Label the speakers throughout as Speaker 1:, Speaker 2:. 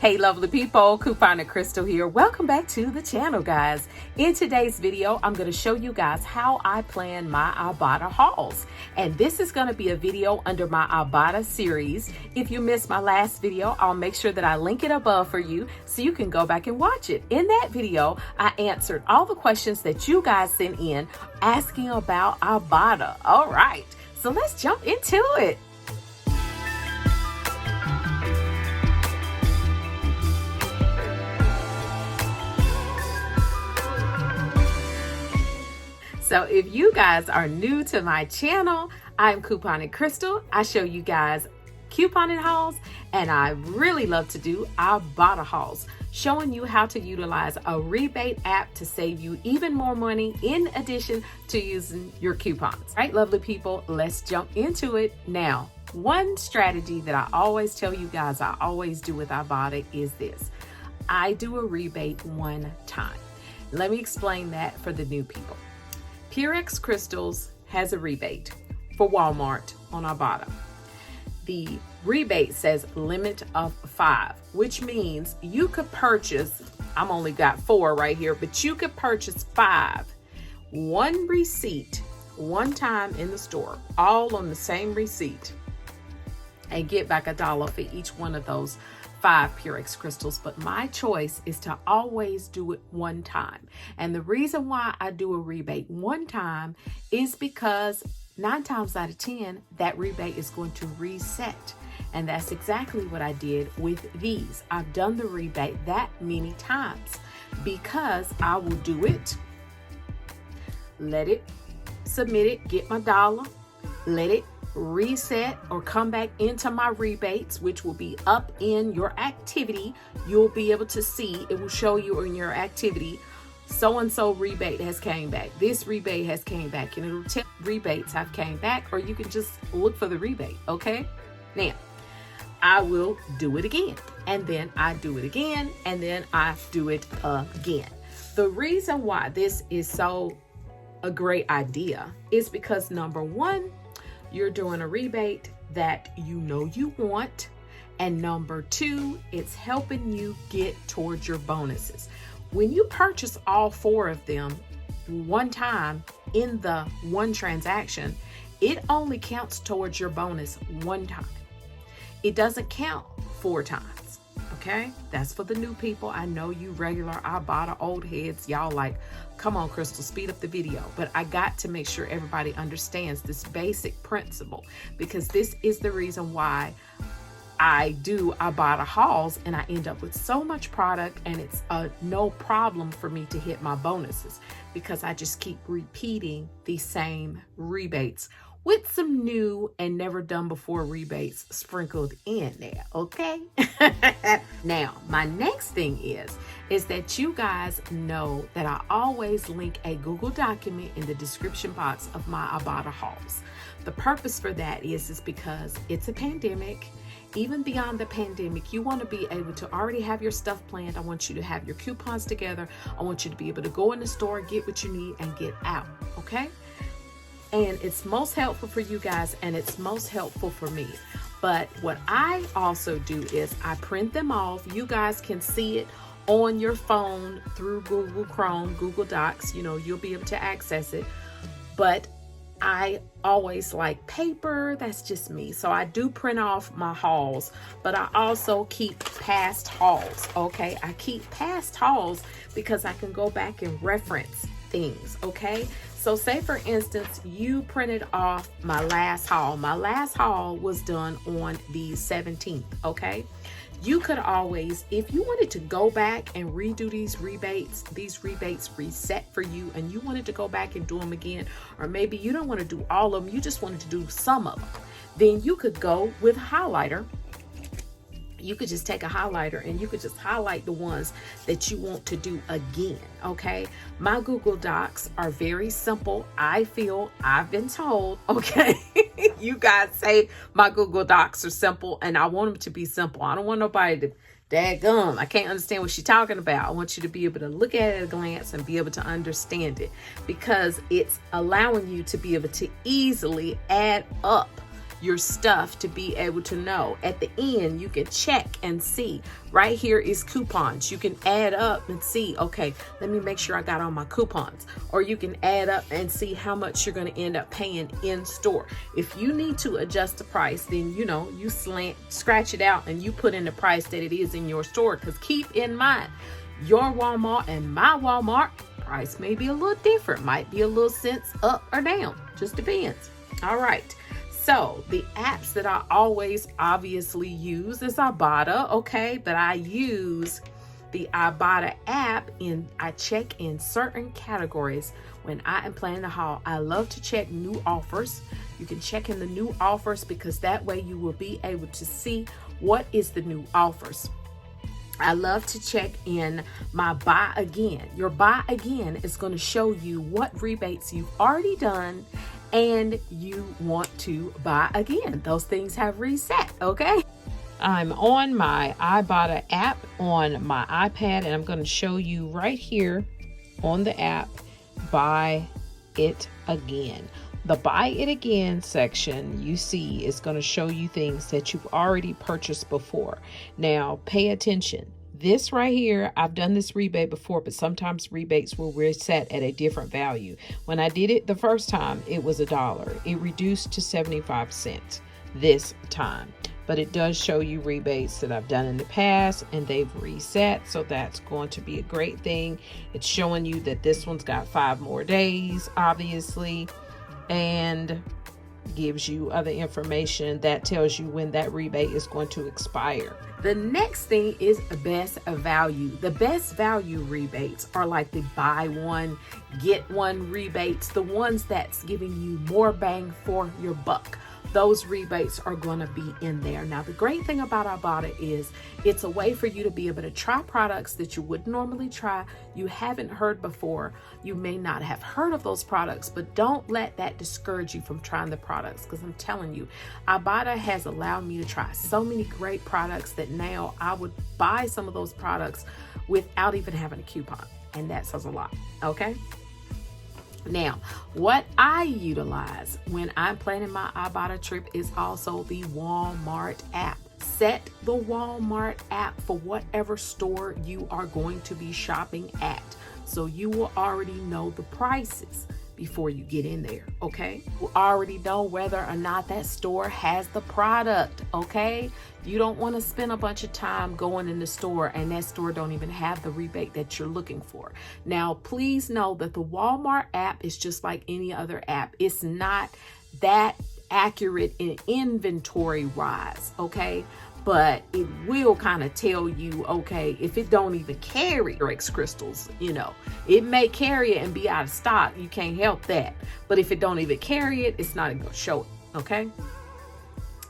Speaker 1: Hey lovely people, Couponer Crystle here. Welcome back to the channel, guys. In today's video, I'm going to show you guys how I plan my Ibotta hauls. And this is going to be a video under my Ibotta series. If you missed my last video, I'll make sure that I link it above for you so you can go back and watch it. In that video, I answered all the questions that you guys sent in asking about Ibotta. All right, so let's jump into it. So if you guys are new to my channel, I'm Couponer Crystle. I show you guys couponing hauls, and I really love to do Ibotta hauls, showing you how to utilize a rebate app to save you even more money in addition to using your coupons. All right, lovely people, let's jump into it now. One strategy that I always tell you guys I always do with Ibotta is this. I do a rebate one time. Let me explain that for the new people. Purex Crystals has a rebate for Walmart on Ibotta. The rebate says limit of 5, which means you could purchase, I'm only got 4 right here, but you could purchase 5, one receipt, one time in the store, all on the same receipt, and get back $1 for each one of those 5 Purex Crystals. But my choice is to always do it one time. And the reason why I do a rebate one time is because 9 times out of 10, that rebate is going to reset. And that's exactly what I did with these. I've done the rebate that many times because I will do it, let it submit it, get my $1, let it reset or come back into my rebates, which will be up in your activity. You'll be able to see, it will show you in your activity, so-and-so rebate has came back, this rebate has came back, and it'll tell rebates have came back, or you can just look for the rebate. Okay, now I will do it again, and then I do it again, and then I do it again. The reason why this is so a great idea is because number one, you're doing a rebate that you know you want. And number two, it's helping you get towards your bonuses. When you purchase all 4 of them one time in the one transaction, it only counts towards your bonus one time. It doesn't count 4 times. Okay, that's for the new people. I know you regular Ibotta old heads, y'all like, come on Crystle, speed up the video. But I got to make sure everybody understands this basic principle, because this is the reason why I do Ibotta hauls and I end up with so much product, and it's no problem for me to hit my bonuses because I just keep repeating the same rebates with some new and never done before rebates sprinkled in there, okay? Now, my next thing is that you guys know that I always link a Google document in the description box of my Ibotta hauls. The purpose for that is because it's a pandemic. Even beyond the pandemic, you want to be able to already have your stuff planned. I want you to have your coupons together. I want you to be able to go in the store, get what you need, and get out, okay? And it's most helpful for you guys, and it's most helpful for me. But what I also do is I print them off. You guys can see it on your phone through Google Chrome, Google Docs. You know, you'll be able to access it. But I always like paper. That's just me. So I do print off my hauls, but I also keep past hauls, okay? I keep past hauls because I can go back and reference things, okay? So say for instance, you printed off my last haul. My last haul was done on the 17th, okay? You could always, if you wanted to go back and redo these rebates reset for you, and you wanted to go back and do them again, or maybe you don't want to do all of them, you just wanted to do some of them, then you could go with highlighter. You could just take a highlighter and you could just highlight the ones that you want to do again, okay? My Google Docs are very simple. I've been told, okay? You guys say my Google Docs are simple, and I want them to be simple. I don't want nobody to, dadgum, I can't understand what she's talking about. I want you to be able to look at it at a glance and be able to understand it, because it's allowing you to be able to easily add up your stuff to be able to know. At the end, you can check and see. Right here is coupons. You can add up and see, okay, let me make sure I got all my coupons. Or you can add up and see how much you're going to end up paying in store. If you need to adjust the price, then you scratch it out and you put in the price that it is in your store. Because keep in mind, your Walmart and my Walmart price may be a little different, might be a little cents up or down, just depends. All right, so the apps that I always obviously use is Ibotta, okay, but I use the Ibotta app I check in certain categories when I am planning a haul. I love to check new offers. You can check in the new offers because that way you will be able to see what is the new offers. I love to check in my buy again. Your buy again is going to show you what rebates you've already done and you want to buy again. Those things have reset, okay? I'm on my Ibotta app on my iPad, and I'm going to show you right here on the app, buy it again. The buy it again section you see is going to show you things that you've already purchased before. Now pay attention. This right here, I've done this rebate before, but sometimes rebates will reset at a different value. When I did it the first time, it was $1. It reduced to 75 cents this time. But it does show you rebates that I've done in the past and they've reset. So that's going to be a great thing. It's showing you that this one's got 5 more days, obviously, and gives you other information that tells you when that rebate is going to expire. The next thing is best value. The best value rebates are like the buy one, get one rebates, the ones that's giving you more bang for your buck. Those rebates are going to be in there. Now, the great thing about Ibotta is it's a way for you to be able to try products that you wouldn't normally try, you haven't heard before. You may not have heard of those products, but don't let that discourage you from trying the products, because I'm telling you, Ibotta has allowed me to try so many great products that now I would buy some of those products without even having a coupon, and that says a lot, okay? Now, what I utilize when I'm planning my Ibotta trip is also the Walmart app. Set the Walmart app for whatever store you are going to be shopping at, so you will already know the prices before you get in there, okay? You already know whether or not that store has the product, okay? You don't want to spend a bunch of time going in the store and that store don't even have the rebate that you're looking for. Now, please know that the Walmart app is just like any other app. It's not that accurate in inventory wise, okay? But it will kind of tell you, okay, if it don't even carry Rex crystals, it may carry it and be out of stock. You can't help that. But if it don't even carry it, it's not even going to show it, okay?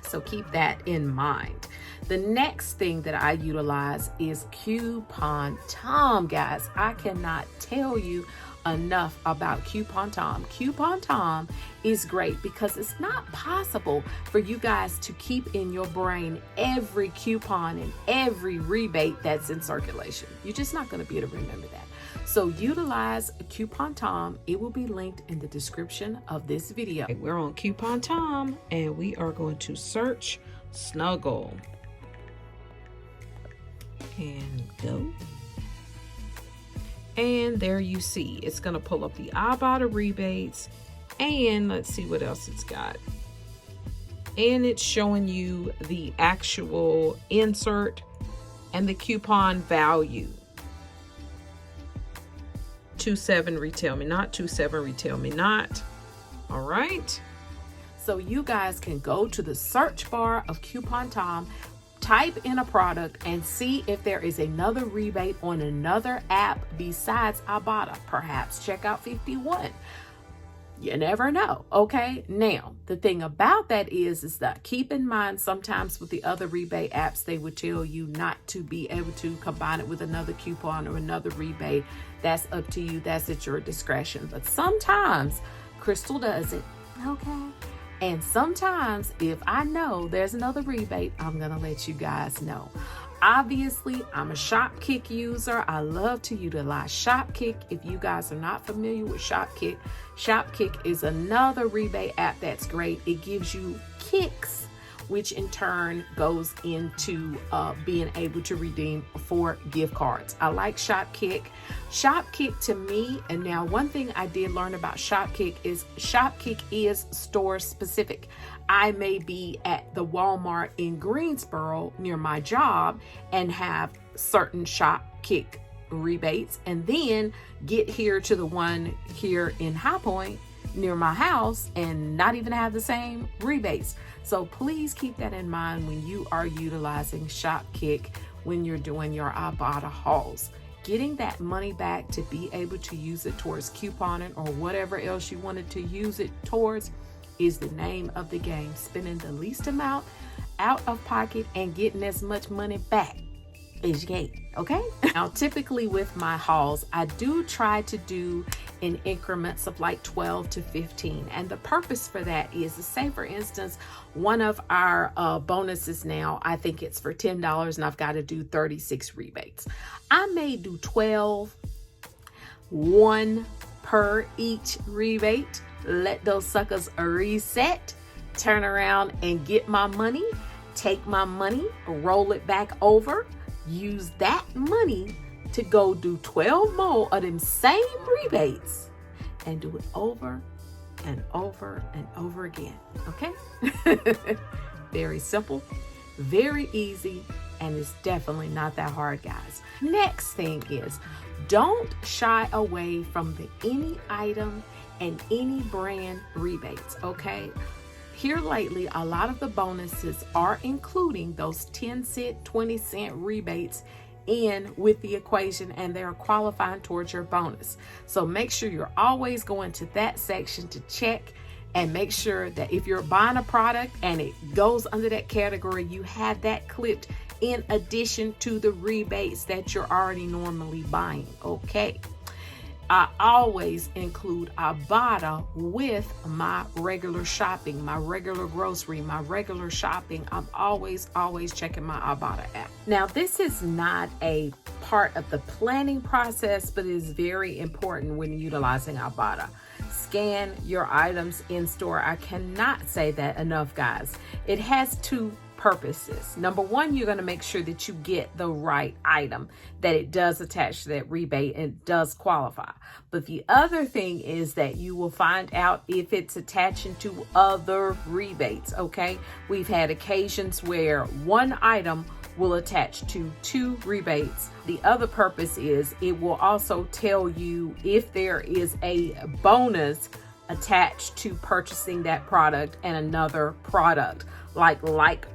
Speaker 1: So keep that in mind. The next thing that I utilize is Coupon Tom, guys. I cannot tell you enough about Coupon Tom. Coupon Tom is great because it's not possible for you guys to keep in your brain every coupon and every rebate that's in circulation. You're just not going to be able to remember that. So utilize Coupon Tom. It will be linked in the description of this video. We're on Coupon Tom and we are going to search Snuggle and go. And there you see, it's going to pull up the Ibotta rebates, and let's see what else it's got. And it's showing you the actual insert and the coupon value. 27 retail me not, 27 retail me not. All right. So you guys can go to the search bar of Coupon Tom, type in a product and see if there is another rebate on another app besides Ibotta. Perhaps check out 51. You never know, okay? Now, the thing about that is that keep in mind, sometimes with the other rebate apps, they would tell you not to be able to combine it with another coupon or another rebate. That's up to you. That's at your discretion. But sometimes Crystle does it, okay? And sometimes if I know there's another rebate, I'm going to let you guys know. Obviously, I'm a Shopkick user. I love to utilize Shopkick. If you guys are not familiar with Shopkick, Shopkick is another rebate app that's great. It gives you kicks, which in turn goes into being able to redeem for gift cards. I like Shopkick. Shopkick to me, and now one thing I did learn about Shopkick is store specific. I may be at the Walmart in Greensboro near my job and have certain Shopkick rebates, and then get here to the one here in High Point near my house and not even have the same rebates. So please keep that in mind when you are utilizing Shopkick when you're doing your Ibotta hauls. Getting that money back to be able to use it towards couponing or whatever else you wanted to use it towards is the name of the game. Spending the least amount out of pocket and getting as much money back as you can, okay? Now, typically with my hauls, I do try to do in increments of like 12 to 15. And the purpose for that is to say, for instance, one of our bonuses now, I think it's for $10 and I've got to do 36 rebates. I may do 12, one per each rebate, let those suckers reset, turn around and get my money, take my money, roll it back over, use that money to go do 12 more of them same rebates and do it over and over and over again, okay? Very simple, very easy, and it's definitely not that hard, guys. Next thing is, don't shy away from the any item and any brand rebates, okay? Here lately, a lot of the bonuses are including those 10 cent, 20 cent rebates in with the equation, and they're qualifying towards your bonus. So make sure you're always going to that section to check and make sure that if you're buying a product and it goes under that category, you have that clipped in addition to the rebates that you're already normally buying, okay? I always include Ibotta with my regular shopping, my regular grocery, my regular shopping. I'm always checking my Ibotta app. Now, this is not a part of the planning process, but it is very important when utilizing Ibotta. Scan your items in store. I cannot say that enough, guys. It has two purposes. Number one, you're going to make sure that you get the right item, that it does attach to that rebate and does qualify. But the other thing is that you will find out if it's attaching to other rebates, okay? We've had occasions where one item will attach to two rebates. The other purpose is it will also tell you if there is a bonus attached to purchasing that product and another product, like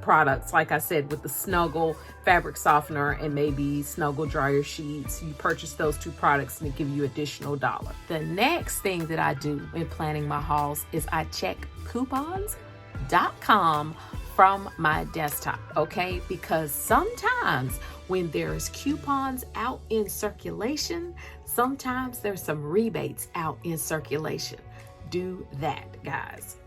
Speaker 1: products, like I said, with the Snuggle fabric softener and maybe Snuggle dryer sheets. You purchase those two products and it give you additional $1. The next thing that I do in planning my hauls is I check coupons.com from my desktop, okay? Because sometimes when there's coupons out in circulation, sometimes there's some rebates out in circulation. Do that, guys.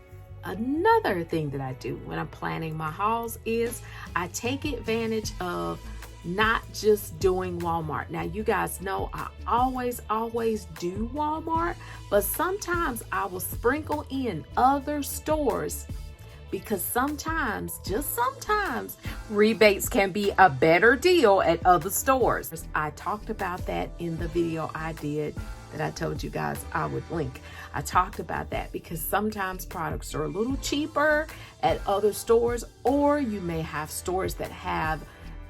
Speaker 1: Another thing that I do when I'm planning my hauls is I take advantage of not just doing Walmart. Now, you guys know I always do Walmart, but sometimes I will sprinkle in other stores because sometimes, just sometimes, rebates can be a better deal at other stores. I talked about that in the video I did that I told you guys I would link. I talked about that because sometimes products are a little cheaper at other stores, or you may have stores that have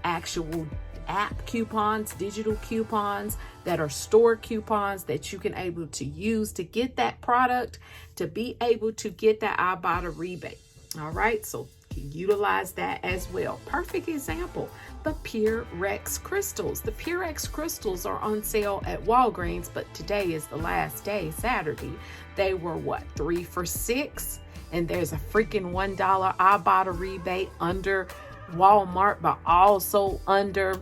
Speaker 1: actual app coupons, digital coupons that are store coupons that you can able to use to get that product, to be able to get that Ibotta rebate. All right, so you can utilize that as well. Perfect example, the Purex crystals. The Purex crystals are on sale at Walgreens, but today is the last day, Saturday. They were what, 3 for $6? And there's a freaking $1 Ibotta rebate under Walmart, but also under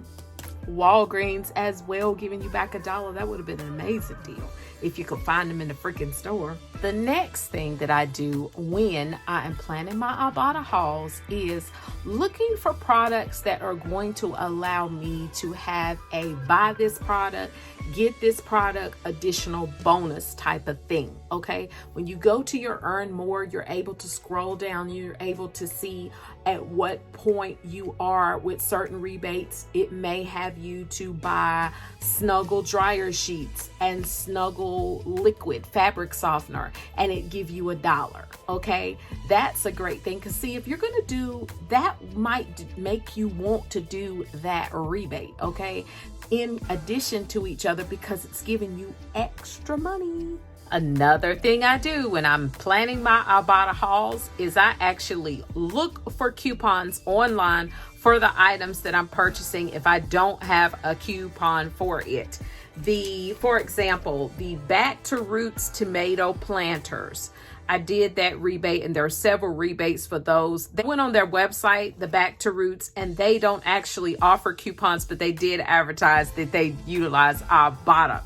Speaker 1: Walgreens as well, giving you back $1. That would have been an amazing deal. if you could find them in the freaking store. The next thing that I do when I am planning my Ibotta hauls is looking for products that are going to allow me to have a buy this product, get this product, additional bonus type of thing. Okay, when you go to your earn more, you're able to scroll down, you're able to see at what point you are with certain rebates. It may have you to buy Snuggle dryer sheets and Snuggle liquid fabric softener, and it give you $1. Okay, that's a great thing, because see, if you're gonna do that, might make you want to do that rebate, okay, in addition to each other, because it's giving you extra money. Another thing I do when I'm planning my Ibotta hauls is I actually look for coupons online for the items that I'm purchasing if I don't have a coupon for it. For example, the Back to Roots tomato planters. I did that rebate, and there are several rebates for those. They went on their website, the Back to Roots, and they don't actually offer coupons, but they did advertise that they utilize Ibotta.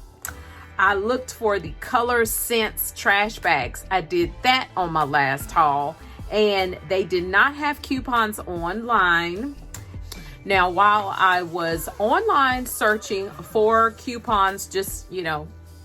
Speaker 1: I looked for the Color Sense trash bags. I did that on my last haul, and they did not have coupons online. Now, while I was online searching for coupons, just,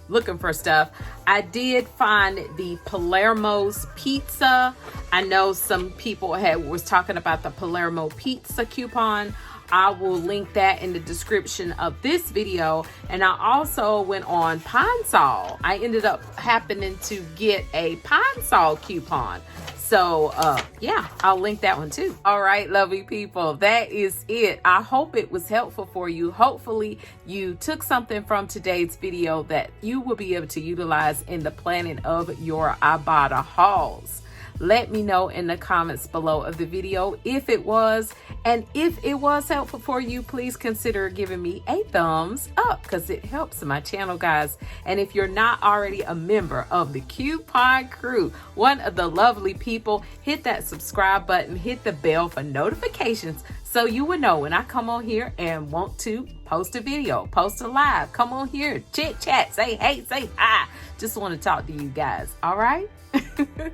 Speaker 1: looking for stuff, I did find the Palermo's pizza. I know some people was talking about the Palermo pizza coupon. I will link that in the description of this video. And I also went on Pine Sol. I ended up happening to get a Pine Sol coupon. So yeah, I'll link that one too. All right, lovely people, that is it. I hope it was helpful for you. Hopefully you took something from today's video that you will be able to utilize in the planning of your Ibotta hauls. Let me know in the comments below of the video if it was, and if it was helpful for you, please consider giving me a thumbs up, because it helps my channel, guys. And if you're not already a member of the Coupon Crew, one of the lovely people, hit that subscribe button, hit the bell for notifications, so you will know when I come on here and want to post a video, post a live, come on here, chit chat, say hey, say hi. Just want to talk to you guys. All right.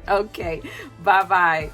Speaker 1: Okay, bye-bye.